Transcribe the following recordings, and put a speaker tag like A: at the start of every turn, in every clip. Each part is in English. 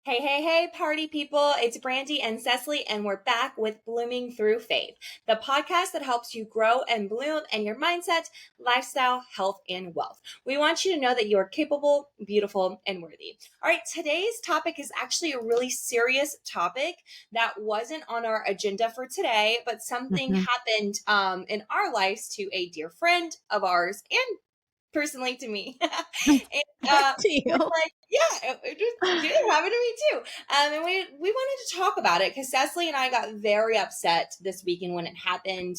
A: Hey, hey, hey, party people. It's Brandi and Cesley, and we're back with Blooming Through Faith, the podcast that helps you grow and bloom in your mindset, lifestyle, health, and wealth. We want you to know that you are capable, beautiful, and worthy. All right, today's topic is actually a really serious topic that wasn't on our agenda for today, but something happened in our lives to a dear friend of ours and personally to me. and
B: To
A: we're
B: you.
A: like, yeah, it happened to me too. And we wanted to talk about it because Cecily and I got very upset this weekend when it happened.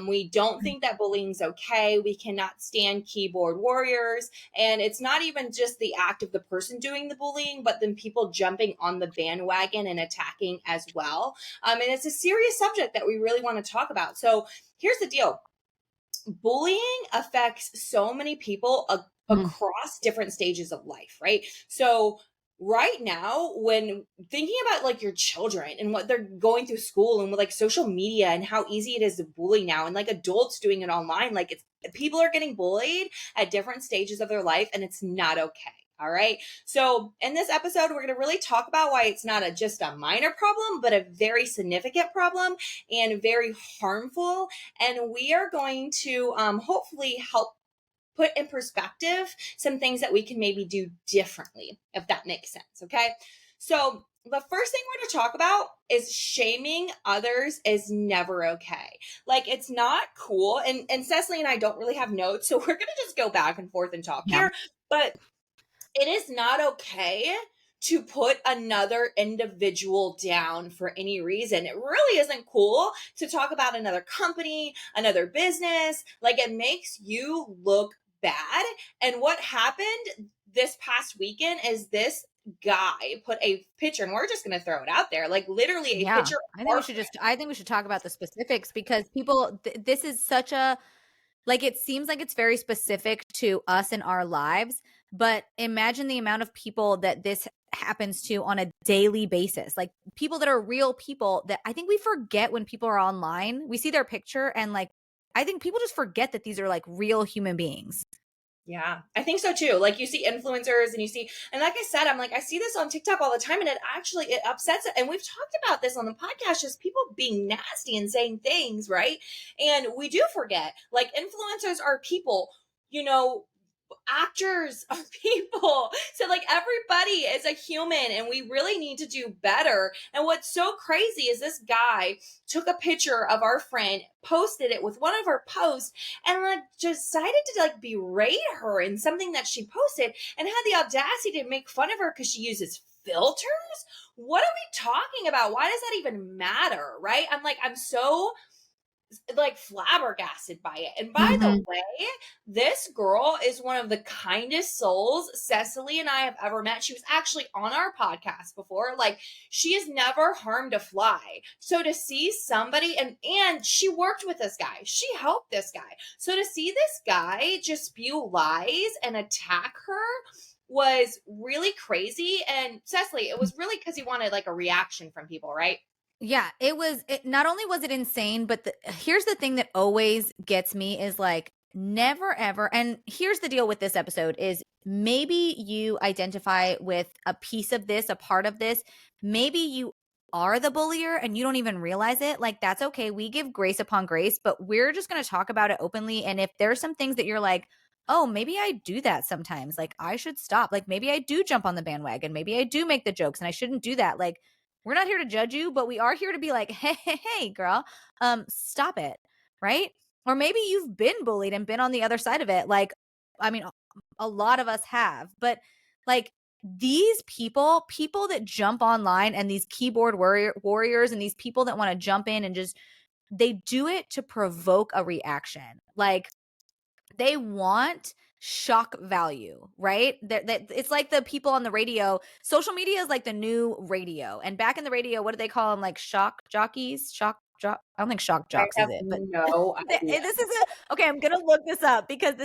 A: We don't think that bullying's okay. We cannot stand keyboard warriors, and it's not even just the act of the person doing the bullying, but then people jumping on the bandwagon and attacking as well. And it's a serious subject that we really want to talk about. So here's the deal. Bullying affects so many people across different stages of life, right? So right now, when thinking about like your children and what they're going through school and with like social media and how easy it is to bully now, and like adults doing it online, like it's people are getting bullied at different stages of their life, and it's not okay. All right. So in this episode, we're going to really talk about why it's not just a minor problem, but a very significant problem and very harmful. And we are going to hopefully help put in perspective some things that we can maybe do differently, if that makes sense. Okay. So the first thing we're going to talk about is shaming others is never okay. Like, it's not cool. And Cecily and I don't really have notes, so we're going to just go back and forth and talk here. But it is not okay to put another individual down for any reason. It really isn't cool to talk about another company, another business. Like, it makes you look bad. And what happened this past weekend is this guy put a picture, and we're just going to throw it out there, like literally a picture.
B: I think we should talk about the specifics because people, this is such a, like, it seems like it's very specific to us in our lives, but imagine the amount of people that this happens to on a daily basis. Like, people that are real people that I think we forget when people are online. We see their picture and like, I think people just forget that these are like real human beings.
A: Yeah, I think so too. Like, you see influencers and you see, and like I said, I'm like, I see this on TikTok all the time, and it upsets it. And we've talked about this on the podcast, just people being nasty and saying things, right? And we do forget, like, influencers are people, you know, actors are people. So like, everybody is a human, and we really need to do better. And what's so crazy is this guy took a picture of our friend, posted it with one of her posts, and like decided to like berate her in something that she posted, and had the audacity to make fun of her because she uses filters. What are we talking about? Why does that even matter? Right? I'm so like flabbergasted by it. And by the way, this girl is one of the kindest souls Cecily and I have ever met. She was actually on our podcast before. Like, she has never harmed a fly. So to see somebody, and she worked with this guy, she helped this guy. So to see this guy just spew lies and attack her was really crazy. And Cecily, it was really because he wanted like a reaction from people, right?
B: Yeah, not only was it insane, but here's the thing that always gets me is like, never ever. And here's the deal with this episode is maybe you identify with a piece of this, a part of this. Maybe you are the bullier and you don't even realize it. Like, that's okay. We give grace upon grace, but we're just going to talk about it openly. And if there's some things that you're like, oh, maybe I do that sometimes, like I should stop. Like, maybe I do jump on the bandwagon. Maybe I do make the jokes and I shouldn't do that. Like, we're not here to judge you, but we are here to be like, hey, girl, stop it. Right. Or maybe you've been bullied and been on the other side of it. Like, I mean, a lot of us have, but like, these people that jump online and these keyboard warriors and these people that want to jump in and just, they do it to provoke a reaction. Like, they want shock value, right? That it's like the people on the radio. Social media is like the new radio. And back in the radio, what do they call them? Like shock jockeys? I don't think shock
A: I
B: jocks is
A: have
B: it, but
A: no idea.
B: this is okay, I'm going to look this up because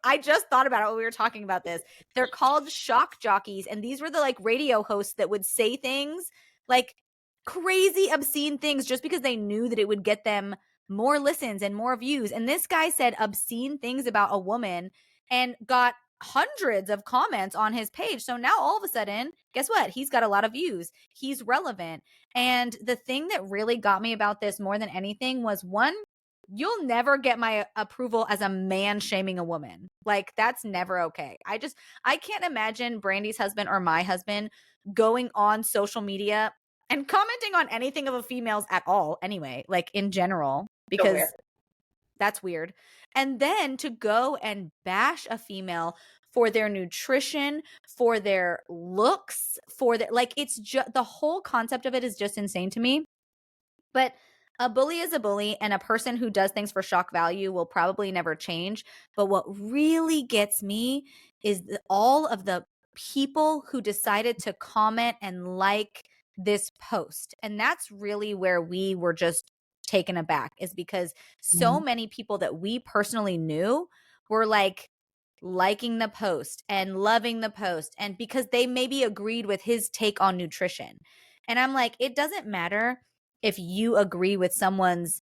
B: I just thought about it when we were talking about this. They're called shock jockeys. And these were the like radio hosts that would say things like crazy, obscene things just because they knew that it would get them more listens and more views. And this guy said obscene things about a woman and got hundreds of comments on his page. So now all of a sudden, guess what? He's got a lot of views. He's relevant. And the thing that really got me about this more than anything was, one, you'll never get my approval as a man shaming a woman. Like, that's never okay. I can't imagine Brandy's husband or my husband going on social media and commenting on anything of a female's at all anyway, like in general, because that's weird. And then to go and bash a female for their nutrition, for their looks, for their, like, it's just, the whole concept of it is just insane to me. But a bully is a bully, and a person who does things for shock value will probably never change. But what really gets me is all of the people who decided to comment and like this post. And that's really where we were just taken aback, is because so many people that we personally knew were like liking the post and loving the post, and because they maybe agreed with his take on nutrition. And I'm like, it doesn't matter if you agree with someone's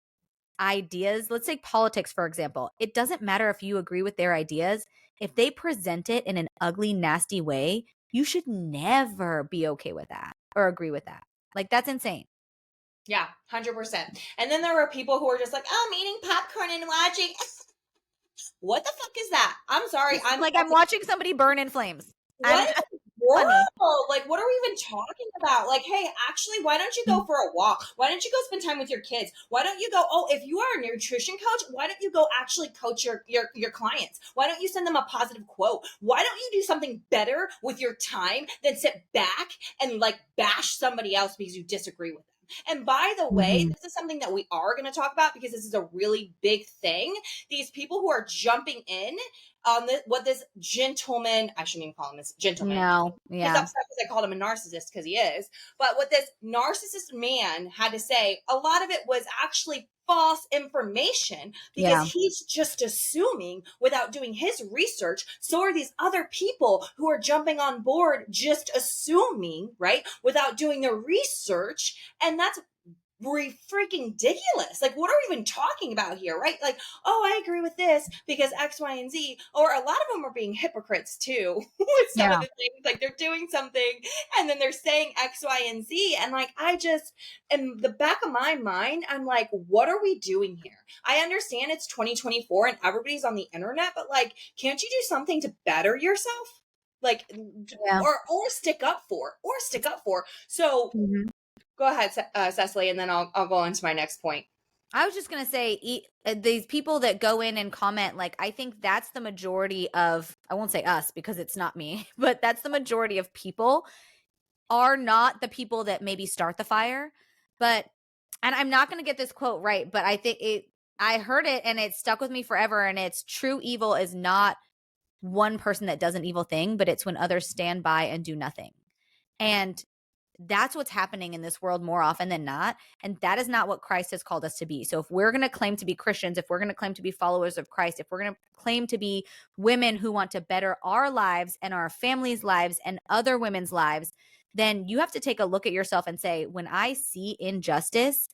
B: ideas. Let's take politics, for example. It doesn't matter if you agree with their ideas. If they present it in an ugly, nasty way, you should never be okay with that or agree with that. Like, that's insane.
A: Yeah, 100%. And then there were people who were just like, oh, I'm eating popcorn and watching. What the fuck is that? I'm sorry.
B: I'm watching somebody burn in flames.
A: What is horrible? Like, what are we even talking about? Like, hey, actually, why don't you go for a walk? Why don't you go spend time with your kids? Why don't you go, oh, if you are a nutrition coach, why don't you go actually coach your clients? Why don't you send them a positive quote? Why don't you do something better with your time than sit back and like bash somebody else because you disagree with them? And by the way, this is something that we are going to talk about because this is a really big thing. These people who are jumping in on what this gentleman, I shouldn't even call him this gentleman.
B: No, yeah.
A: He's upset because I called him a narcissist, because he is. But what this narcissist man had to say, a lot of it was actually false information, because he's just assuming without doing his research. So are these other people who are jumping on board just assuming, right, without doing their research. And that's freaking ridiculous. Like, what are we even talking about here, right? Like, oh, I agree with this because X, Y, and Z. Or a lot of them are being hypocrites too with some of the things. Like, they're doing something and then they're saying X, Y, and Z. And like, I just, in the back of my mind, I'm like, what are we doing here? I understand it's 2024 and everybody's on the internet, but like, can't you do something to better yourself? Like, or stick up for, So go ahead, Cecily, and then I'll go on to my next point.
B: I was just going to say, these people that go in and comment, like, I think that's the majority of, I won't say us because it's not me, but that's the majority of people are not the people that maybe start the fire. But, and I'm not going to get this quote right, but I think I heard it and it stuck with me forever. And it's, true evil is not one person that does an evil thing, but it's when others stand by and do nothing. And that's what's happening in this world more often than not. And that is not what Christ has called us to be. So if we're going to claim to be Christians, if we're going to claim to be followers of Christ, if we're going to claim to be women who want to better our lives and our families' lives and other women's lives, then you have to take a look at yourself and say, when I see injustice,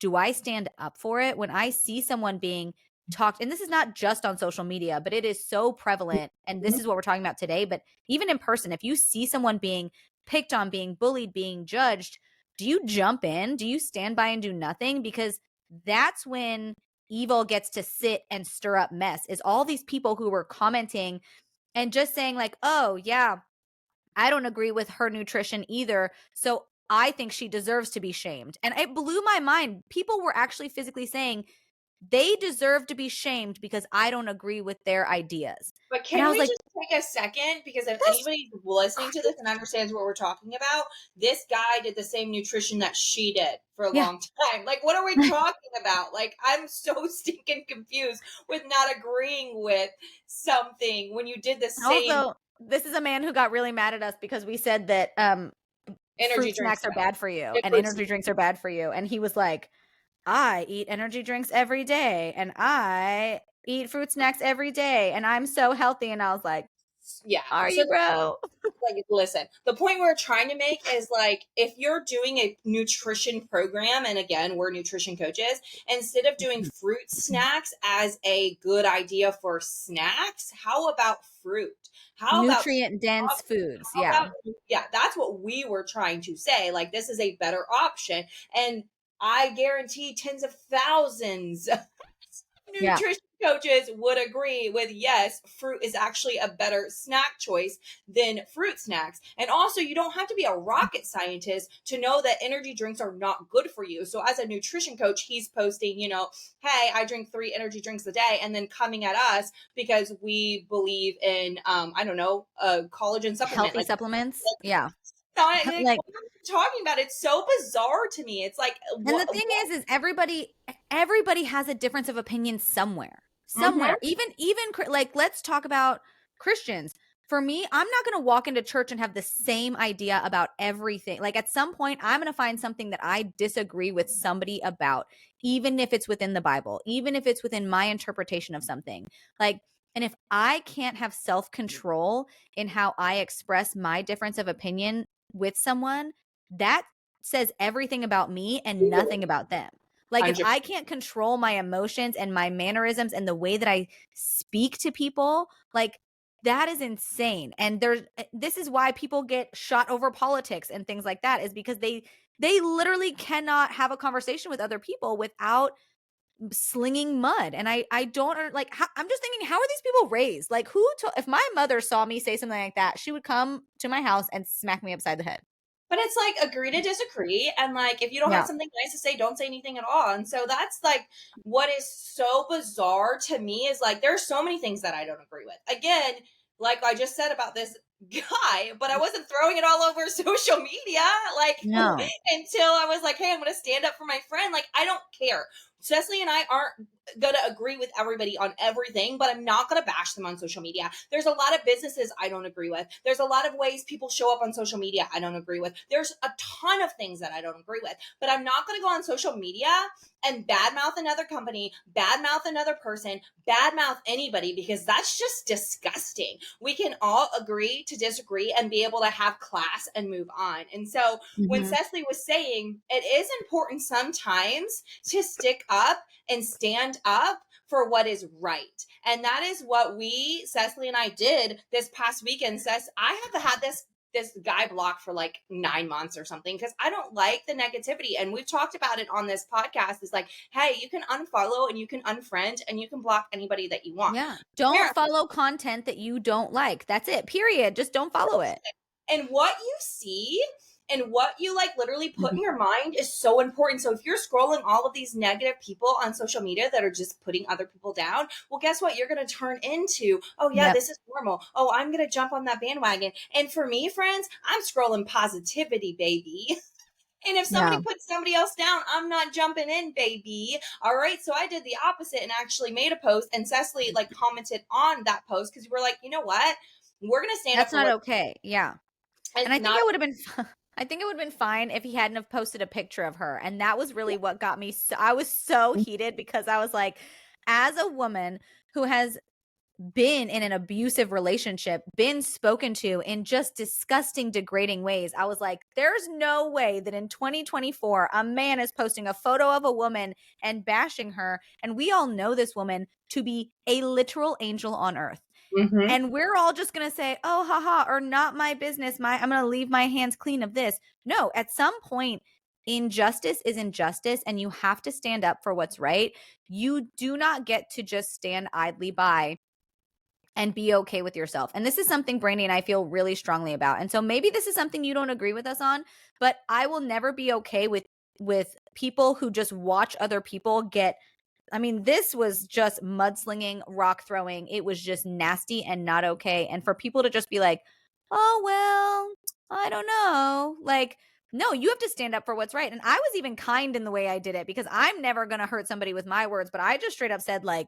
B: do I stand up for it? When I see someone being talked, and this is not just on social media, but it is so prevalent. And this is what we're talking about today. But even in person, if you see someone being picked on, being bullied, being judged, do you jump in? Do you stand by and do nothing? Because that's when evil gets to sit and stir up mess, is all these people who were commenting and just saying like, oh yeah, I don't agree with her nutrition either, so I think she deserves to be shamed. And it blew my mind. People were actually physically saying they deserve to be shamed because I don't agree with their ideas.
A: But can we just take a second? Because if anybody's listening to this and understands what we're talking about, this guy did the same nutrition that she did for a long time. Like, what are we talking about? Like, I'm so stinking confused with not agreeing with something when you did the same.
B: Also, this is a man who got really mad at us because we said that fruit snacks are bad for you and energy drinks are bad for you. And he was like, I eat energy drinks every day and I eat fruit snacks every day and I'm so healthy. And I was like,
A: Yeah.
B: Are
A: So
B: you, bro?
A: like, listen, the point we're trying to make is like, if you're doing a nutrition program, and again, we're nutrition coaches, instead of doing fruit snacks as a good idea for snacks, how about fruit? How about
B: Nutrient dense foods.
A: how
B: Yeah.
A: about yeah, that's what we were trying to say. Like, this is a better option. And I guarantee tens of thousands
B: Yeah.
A: nutrition coaches would agree with, yes, fruit is actually a better snack choice than fruit snacks. And also, you don't have to be a rocket scientist to know that energy drinks are not good for you. So as a nutrition coach, he's posting, hey, I drink 3 energy drinks a day, and then coming at us because we believe in I don't know, a collagen supplement.
B: Healthy
A: Like,
B: supplements. Yeah.
A: like,
B: Like,
A: what are you talking about? It's so bizarre to me. It's like,
B: and the
A: what?
B: thing is everybody has a difference of opinion somewhere.
A: Mm-hmm.
B: Somewhere. Even like, let's talk about Christians. For me, I'm not going to walk into church and have the same idea about everything. Like, at some point, I'm going to find something that I disagree with somebody about, even if it's within the Bible, even if it's within my interpretation of something. Like, and if I can't have self-control in how I express my difference of opinion with someone, that says everything about me and nothing about them. Like, if I can't control my emotions and my mannerisms and the way that I speak to people, like, that is insane. And this is why people get shot over politics and things like that, is because they literally cannot have a conversation with other people without slinging mud. And I don't like, I'm just thinking, how are these people raised? Like, if my mother saw me say something like that, she would come to my house and smack me upside the head.
A: But it's like, agree to disagree. And like, if you don't have
B: Yeah.
A: something nice to say, don't say anything at all. And so that's like what is so bizarre to me, is like, there's so many things that I don't agree with. Again, like I just said about this guy, but I wasn't throwing it all over social media. Like,
B: No.
A: until I was like, hey, I'm going to stand up for my friend. Like, I don't care. Cecily and I aren't going to agree with everybody on everything, but I'm not going to bash them on social media. There's a lot of businesses I don't agree with. There's a lot of ways people show up on social media I don't agree with. There's a ton of things that I don't agree with, but I'm not going to go on social media and badmouth another company, badmouth another person, badmouth anybody, because that's just disgusting. We can all agree to disagree and be able to have class and move on. And so when Cecily was saying, it is important sometimes to stick up and stand up for what is right. And that is what Cecily and I did this past weekend. I have had this guy blocked for like 9 months or something, because I don't like the negativity. And we've talked about it on this podcast. It's like, hey, you can unfollow and you can unfriend and you can block anybody that you want.
B: Yeah. Don't follow content that you don't like. That's it. Period. Just don't follow it.
A: And what you see and what you like literally put in your mind is so important. So if you're scrolling all of these negative people on social media that are just putting other people down, well, guess what? You're going to turn into, oh yeah, this is normal. Oh, I'm going to jump on that bandwagon. And for me, friends, I'm scrolling positivity, baby. And if somebody puts somebody else down, I'm not jumping in, baby. All right. So I did the opposite and actually made a post, and Cecily like commented on that post, because we were like, you know what? We're going to stand
B: That's
A: up for
B: not okay. Yeah. And I think
A: not,
B: it would have been I think it would have been fine if he hadn't have posted a picture of her. And that was really what got me I was so heated, because I was like, as a woman who has been in an abusive relationship, been spoken to in just disgusting, degrading ways, I was like, there's no way that in 2024 a man is posting a photo of a woman and bashing her, and we all know this woman to be a literal angel on earth. And we're all just going to say, oh, haha, or not my business. I'm going to leave my hands clean of this. No, at some point, injustice is injustice, and you have to stand up for what's right. You do not get to just stand idly by and be okay with yourself. And this is something Brandi and I feel really strongly about. And so maybe this is something you don't agree with us on, but I will never be okay with people who just watch other people get, I mean, this was just mudslinging, rock throwing. It was just nasty and not okay. And for people to just be like, oh, well, I don't know. Like, no, you have to stand up for what's right. And I was even kind in the way I did it, because I'm never going to hurt somebody with my words. But I just straight up said, like,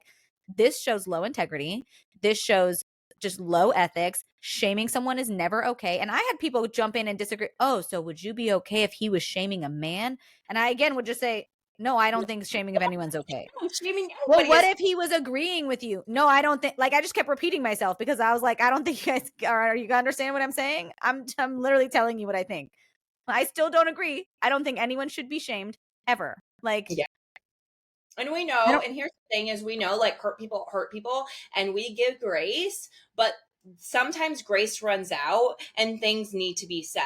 B: this shows low integrity. This shows just low ethics. Shaming someone is never okay. And I had people jump in and disagree. Oh, so would you be okay if he was shaming a man? And I, again, would just say, No, I don't think shaming of anyone's okay.
A: I'm shaming
B: Well,
A: everybody.
B: what if he was agreeing with you? No, I don't think, like, I just kept repeating myself because I was like, I don't think you guys are you gonna understand what I'm saying? I'm literally telling you what I think. I still don't agree. I don't think anyone should be shamed ever. Like,
A: Yeah. And we
B: I
A: know,
B: don't
A: and here's the thing is we know like hurt people and we give grace, but sometimes grace runs out and things need to be said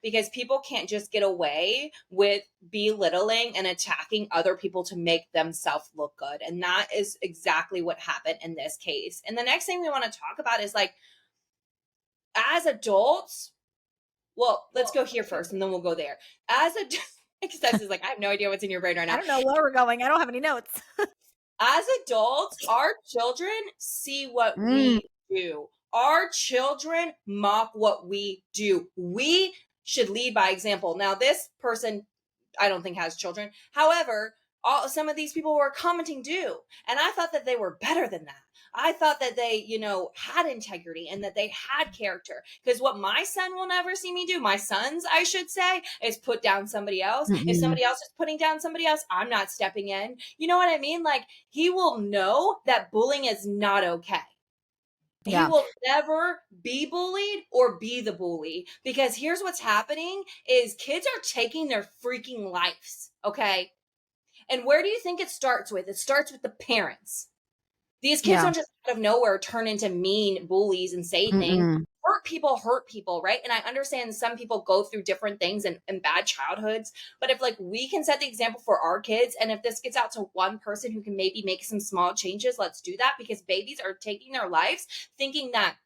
A: because people can't just get away with belittling and attacking other people to make themselves look good. And that is exactly what happened in this case. And the next thing we want to talk about is like, as adults, well, let's go here first and then we'll go there. As a because this is like, I have no idea what's in your brain right
B: I
A: now.
B: don't know where we're going. I don't have any notes.
A: As adults, our children see what
B: Mm,
A: we do. Our children mock what we do. We should lead by example. Now, this person, I don't think has children. However, some of these people were commenting do. And I thought that they were better than that. I thought that they, had integrity and that they had character. Because what my son will never see me do, my sons, I should say, is put down somebody else. If
B: mm-mm.
A: somebody else is putting down somebody else, I'm not stepping in. You know what I mean? Like, he will know that bullying is not okay. He
B: Yeah.
A: will never be bullied or be the bully because here's what's happening is kids are taking their freaking lives, okay? And where do you think it starts with? It starts with the parents. These kids
B: Yeah.
A: don't just out of nowhere turn into mean bullies and say things.
B: Mm-mm.
A: Hurt people, right? And I understand some people go through different things and bad childhoods, but if like we can set the example for our kids, and if this gets out to one person who can maybe make some small changes, let's do that because babies are taking their lives thinking that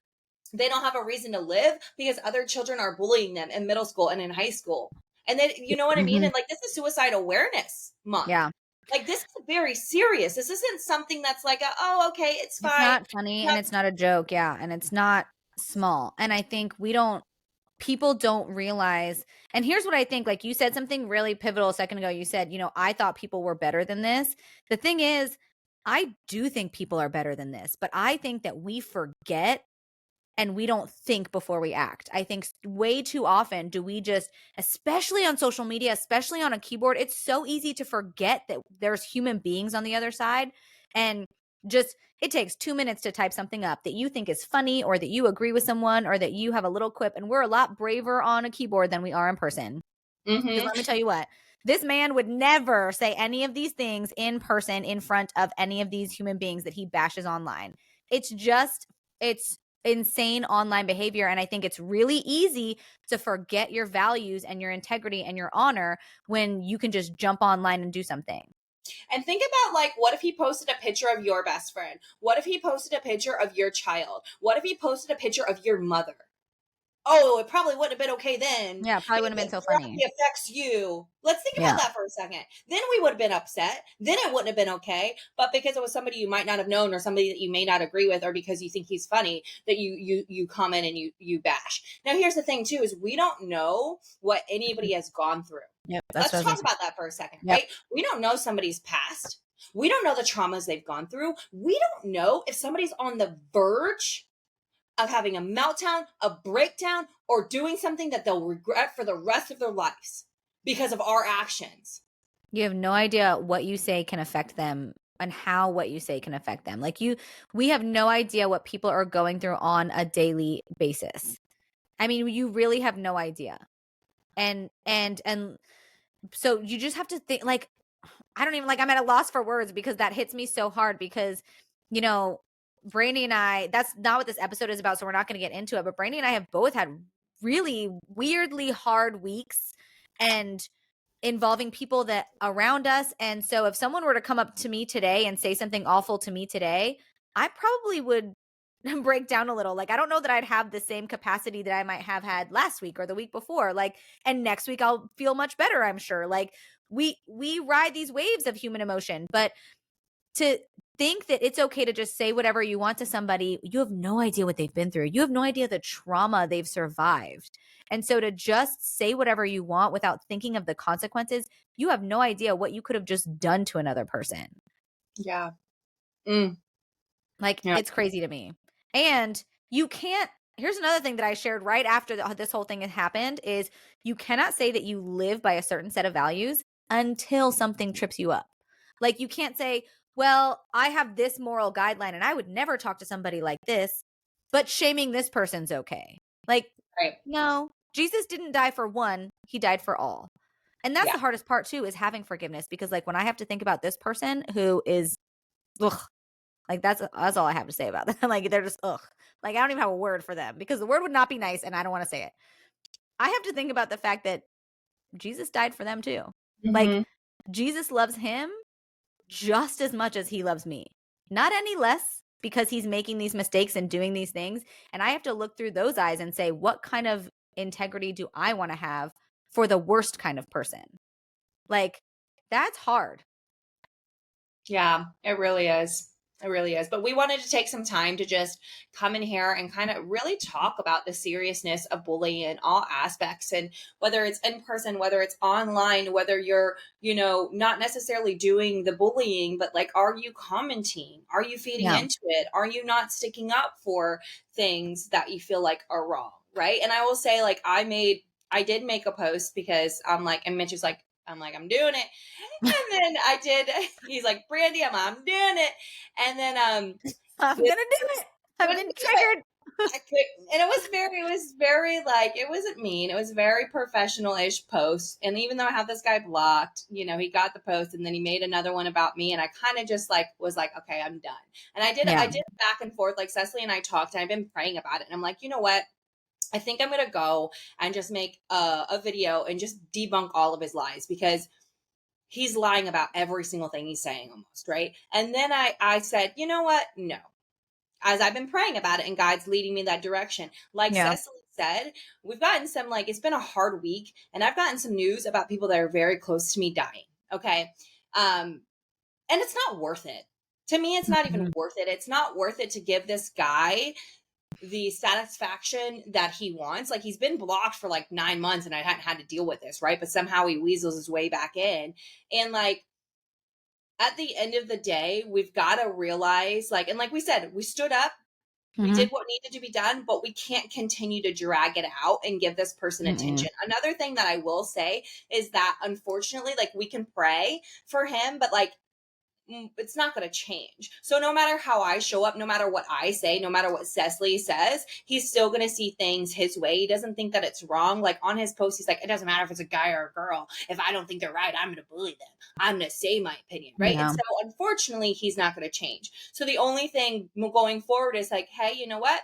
A: they don't have a reason to live because other children are bullying them in middle school and in high school. And then, you know what I mean?
B: Mm-hmm.
A: And like, this is Suicide Awareness Month.
B: Yeah.
A: Like, this is very serious. This isn't something that's like, oh, okay, it's
B: It's
A: fine.
B: not funny and it's not a joke. Yeah. And it's not small. And I think people don't realize. And here's what I think, like you said something really pivotal a second ago. You said, I thought people were better than this. The thing is, I do think people are better than this, but I think that we forget and we don't think before we act. I think way too often do we just, especially on social media, especially on a keyboard, it's so easy to forget that there's human beings on the other side. And just, it takes 2 minutes to type something up that you think is funny or that you agree with someone or that you have a little quip. And we're a lot braver on a keyboard than we are in person. Because let me tell you what, this man would never say any of these things in person in front of any of these human beings that he bashes online. It's insane online behavior. And I think it's really easy to forget your values and your integrity and your honor when you can just jump online and do something.
A: And think about like, what if he posted a picture of your best friend? What if he posted a picture of your child? What if he posted a picture of your mother? Oh, it probably wouldn't have been okay then.
B: Yeah, probably wouldn't have been so funny.
A: It affects you. Let's think
B: Yeah.
A: about that for a second. Then we would have been upset. Then it wouldn't have been okay. But because it was somebody you might not have known or somebody that you may not agree with, or because you think he's funny, that you comment and you bash. Now here's the thing too, is we don't know what anybody has gone through.
B: Yep.
A: Let's talk about that for a second,
B: Yep.
A: right? We don't know somebody's past. We don't know the traumas they've gone through. We don't know if somebody's on the verge of having a meltdown, a breakdown, or doing something that they'll regret for the rest of their lives because of our actions.
B: You have no idea what you say can affect them and how what you say can affect them. We have no idea what people are going through on a daily basis. I mean, you really have no idea. And so you just have to think, like, I don't even, like, I'm at a loss for words because that hits me so hard because, Brandi and I, that's not what this episode is about, so we're not going to get into it, but Brandi and I have both had really weirdly hard weeks and involving people that around us. And so if someone were to come up to me today and say something awful to me today, I probably would break down a little. Like, I don't know that I'd have the same capacity that I might have had last week or the week before. Like, and next week I'll feel much better, I'm sure. Like, we ride these waves of human emotion, but to think that it's okay to just say whatever you want to somebody, you have no idea what they've been through. You have no idea the trauma they've survived. And so to just say whatever you want without thinking of the consequences, you have no idea what you could have just done to another person.
A: Yeah.
B: Like, it's crazy to me. And you can't, here's another thing that I shared right after this whole thing had happened is you cannot say that you live by a certain set of values until something trips you up. Like, you can't say, well, I have this moral guideline and I would never talk to somebody like this, but shaming this person's okay. Like,
A: Right.
B: no, Jesus didn't die for one, he died for all. And that's
A: Yeah.
B: the hardest part too, is having forgiveness, because like when I have to think about this person who is, ugh, like that's all I have to say about them. Like, they're just, ugh. Like, I don't even have a word for them because the word would not be nice and I don't want to say it. I have to think about the fact that Jesus died for them too. Like,
A: Mm-hmm.
B: Jesus loves him just as much as he loves me, not any less, because he's making these mistakes and doing these things. And I have to look through those eyes and say, what kind of integrity do I want to have for the worst kind of person? Like, that's hard.
A: Yeah, it really is. It really is. But we wanted to take some time to just come in here and kind of really talk about the seriousness of bullying in all aspects. And whether it's in person, whether it's online, whether you're, not necessarily doing the bullying, but like, are you commenting? Are you feeding
B: Yeah.
A: into it? Are you not sticking up for things that you feel like are wrong? Right. And I will say, like, I did make a post because I'm like, and Mitch is like, I'm doing it. And then I did. He's like, Brandi, I'm doing it. And then
B: I'm
A: this,
B: going to do it. I've
A: gonna
B: been
A: do it.
B: triggered.
A: I could, and it was very like, it wasn't mean. It was very professional-ish post. And even though I have this guy blocked, he got the post and then he made another one about me. And I kind of just like was like, okay, I'm done. And
B: Yeah.
A: I did back and forth. Like, Cecily and I talked, and I've been praying about it. And I'm like, you know what? I think I'm gonna go and just make a video and just debunk all of his lies, because he's lying about every single thing he's saying almost, right? And then I said, you know what? No. As I've been praying about it and God's leading me that direction. Like
B: Yeah.
A: Cecily said, we've gotten some, like, it's been a hard week, and I've gotten some news about people that are very close to me dying. Okay. And it's not worth it. To me, it's not even
B: Mhm.
A: worth it. It's not worth it to give this guy the satisfaction that he wants. Like, he's been blocked for like 9 months and I hadn't had to deal with this, right? But somehow he weasels his way back in. And like, at the end of the day, we've got to realize, like, and like we said, we stood up, we
B: Mhm.
A: did what needed to be done, but we can't continue to drag it out and give this person
B: Mm-mm.
A: attention. Another thing that I will say is that, unfortunately, like, we can pray for him, but like, it's not going to change. So no matter how I show up, no matter what I say, no matter what Cesley says, he's still going to see things his way. He doesn't think that it's wrong. Like, on his post, he's like, it doesn't matter if it's a guy or a girl. If I don't think they're right, I'm going to bully them. I'm going to say my opinion, right? And
B: Yeah.
A: so, unfortunately, he's not going to change. So the only thing going forward is like, hey, you know what?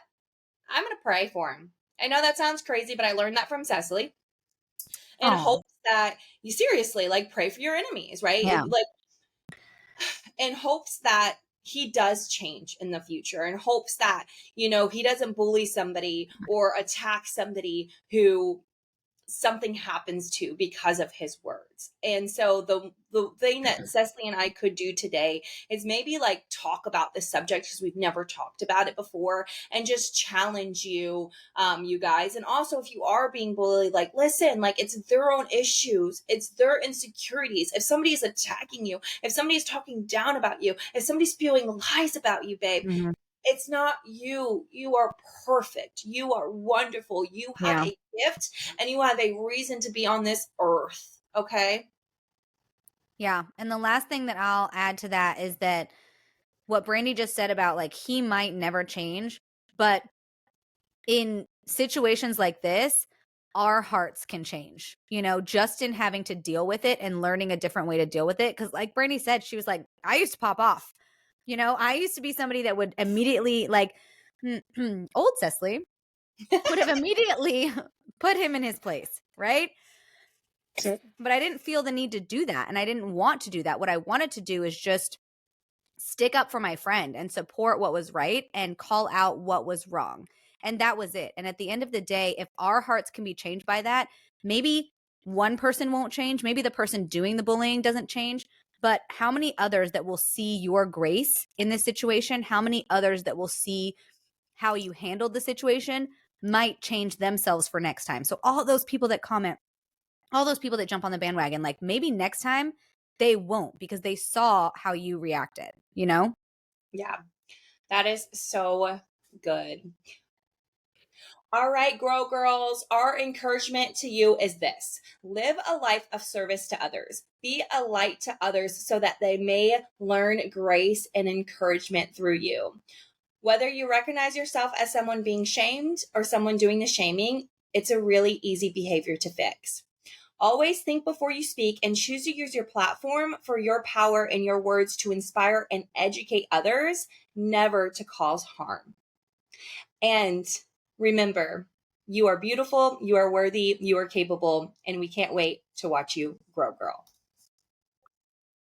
A: I'm going to pray for him. I know that sounds crazy, but I learned that from Cecily, in
B: Oh,
A: hopes that you seriously, like, pray for your enemies, right?
B: yeah.
A: Like, in hopes that he does change in the future, in hopes that, he doesn't bully somebody or attack somebody who something happens to because of his words. And so the thing that Cecily and I could do today is maybe like talk about this subject, because we've never talked about it before, and just challenge you, you guys. And also, if you are being bullied, like, listen, like, it's their own issues, it's their insecurities. If somebody's attacking you, if somebody's talking down about you, if somebody's spewing lies about you, babe,
B: Mhm.
A: it's not you. You are perfect. You are wonderful. You have
B: Yeah.
A: a gift and you have a reason to be on this earth. Okay.
B: Yeah. And the last thing that I'll add to that is that what Brandi just said about, like, he might never change, but in situations like this, our hearts can change, just in having to deal with it and learning a different way to deal with it. Cause like Brandi said, she was like, I used to pop off. I used to be somebody that would immediately, like, old Cecily would have immediately put him in his place, right? But I didn't feel the need to do that. And I didn't want to do that. What I wanted to do is just stick up for my friend and support what was right and call out what was wrong. And that was it. And at the end of the day, if our hearts can be changed by that, maybe one person won't change. Maybe the person doing the bullying doesn't change. But how many others that will see your grace in this situation? How many others that will see how you handled the situation might change themselves for next time? So all those people that comment, all those people that jump on the bandwagon, like, maybe next time they won't, because they saw how you reacted.
A: Yeah. That is so good. All right, Grow Girls, our encouragement to you is this: live a life of service to others. Be a light to others so that they may learn grace and encouragement through you. Whether you recognize yourself as someone being shamed or someone doing the shaming, it's a really easy behavior to fix. Always think before you speak and choose to use your platform for your power and your words to inspire and educate others, never to cause harm. And remember, you are beautiful, you are worthy, you are capable, and we can't wait to watch you grow, girl.